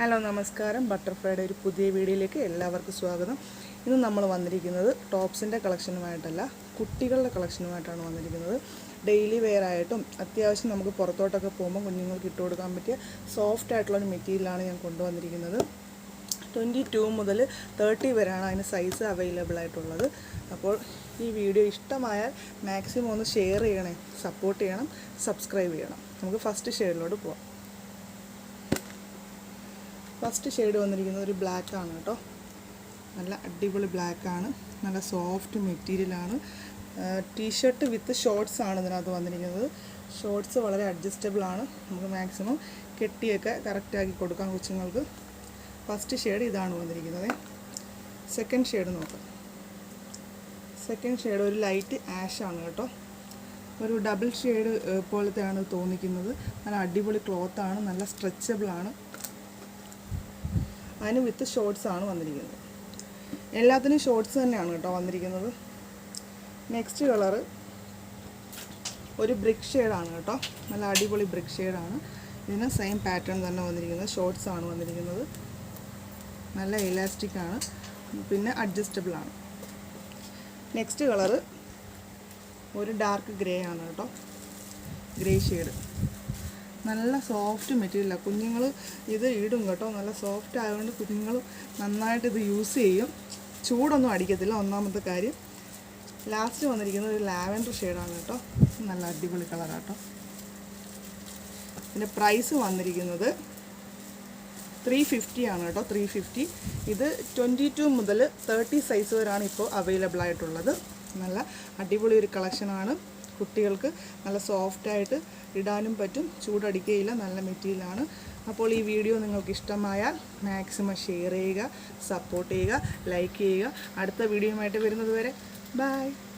Hello നമസ്കാരം. ബട്ടർഫ്ലൈയുടെ ഒരു പുതിയ വീഡിയോയിലേക്ക് എല്ലാവർക്കും സ്വാഗതം. ഇന്ന് നമ്മൾ വന്നിരിക്കുന്നത് ടോപ്സിൻ്റെ കളക്ഷനുമായിട്ടല്ല, കുട്ടികളുടെ കളക്ഷനുമായിട്ടാണ് വന്നിരിക്കുന്നത്. ഡെയിലി വെയർ ആയിട്ടും അത്യാവശ്യം നമുക്ക് പുറത്തോട്ടൊക്കെ പോകുമ്പോൾ കുഞ്ഞുങ്ങൾക്ക് ഇട്ട് കൊടുക്കാൻ പറ്റിയ സോഫ്റ്റ് ആയിട്ടുള്ളൊരു മെറ്റീരിയലാണ് ഞാൻ കൊണ്ടുവന്നിരിക്കുന്നത്. 22 മുതൽ 30 വരെയാണ് അതിന് സൈസ് അവൈലബിൾ ആയിട്ടുള്ളത്. അപ്പോൾ ഈ വീഡിയോ ഇഷ്ടമായാൽ മാക്സിമം ഒന്ന് ഷെയർ ചെയ്യണേ, സപ്പോർട്ട് ചെയ്യണം, സബ്സ്ക്രൈബ് ചെയ്യണം. നമുക്ക് ഫസ്റ്റ് ഷെയ്ഡിലോട്ട് പോവാം. ഫസ്റ്റ് ഷെയ്ഡ് വന്നിരിക്കുന്നത് ഒരു ബ്ലാക്ക് ആണ് കേട്ടോ. നല്ല അടിപൊളി ബ്ലാക്കാണ്, നല്ല സോഫ്റ്റ് മെറ്റീരിയലാണ്. ടീഷർട്ട് വിത്ത് ഷോർട്സ് ആണ് ഇതിനകത്ത് വന്നിരിക്കുന്നത്. ഷോർട്സ് വളരെ അഡ്ജസ്റ്റബിൾ ആണ്, നമുക്ക് മാക്സിമം കെട്ടിയൊക്കെ കറക്റ്റാക്കി കൊടുക്കാം കൊച്ചുങ്ങൾക്ക്. ഫസ്റ്റ് ഷെയ്ഡ് ഇതാണ് വന്നിരിക്കുന്നത്. സെക്കൻഡ് ഷെയ്ഡ് നോക്കാം. സെക്കൻഡ് ഷെയ്ഡ് ഒരു ലൈറ്റ് ആഷ് ആണ് കേട്ടോ. ഒരു ഡബിൾ ഷെയ്ഡ് പോലത്തെയാണ് തോന്നിക്കുന്നത്. നല്ല അടിപൊളി ക്ലോത്താണ്, നല്ല സ്ട്രെച്ചബിളാണ്. അതിന് വിത്ത് ഷോർട്സ് ആണ് വന്നിരിക്കുന്നത്. എല്ലാത്തിനും ഷോർട്സ് തന്നെയാണ് കേട്ടോ വന്നിരിക്കുന്നത്. നെക്സ്റ്റ് കളറ് ഒരു ബ്രിക്ക് ഷെയ്ഡാണ് കേട്ടോ. നല്ല അടിപൊളി ബ്രിക്ക് ഷെയ്ഡാണ്. ഇതിന് സെയിം പാറ്റേൺ തന്നെ വന്നിരിക്കുന്നത്. ഷോർട്സ് ആണ് വന്നിരിക്കുന്നത്. നല്ല ഇലാസ്റ്റിക് ആണ്, പിന്നെ അഡ്ജസ്റ്റബിൾ ആണ്. നെക്സ്റ്റ് കളറ് ഒരു ഡാർക്ക് ഗ്രേ ആണ് കേട്ടോ. ഗ്രേ ഷെയ്ഡ് നല്ല സോഫ്റ്റ് മെറ്റീരിയലാണ്. കുഞ്ഞുങ്ങൾ ഇത് ഇടും കേട്ടോ. നല്ല സോഫ്റ്റ് ആയതുകൊണ്ട് കുഞ്ഞുങ്ങൾ നന്നായിട്ട് ഇത് യൂസ് ചെയ്യും. ചൂടൊന്നും അടിക്കത്തില്ല, ഒന്നാമത്തെ കാര്യം. ലാസ്റ്റ് വന്നിരിക്കുന്നത് ഒരു ലാവൻഡർ ഷെയ്ഡാണ് കേട്ടോ. നല്ല അടിപൊളി കളറാട്ടോ. പിന്നെ പ്രൈസ് വന്നിരിക്കുന്നത് 350 ആണ് കേട്ടോ. 350. ഇത് 22 മുതൽ 30 സൈസ് വരെയാണ് ഇപ്പോൾ അവൈലബിൾ ആയിട്ടുള്ളത്. നല്ല അടിപൊളി ഒരു കളക്ഷനാണ്. കുട്ടികൾക്ക് നല്ല സോഫ്റ്റായിട്ട് ഇടാനും പറ്റും, ചൂടടിക്കുകയില്ല, നല്ല മെറ്റീരിയലാണ്. അപ്പോൾ ഈ വീഡിയോ നിങ്ങൾക്ക് ഇഷ്ടമായാൽ മാക്സിമം ഷെയർ ചെയ്യുക, സപ്പോർട്ട് ചെയ്യുക, ലൈക്ക് ചെയ്യുക. അടുത്ത വീഡിയോയുമായിട്ട് വരുന്നത് വരെ ബൈ.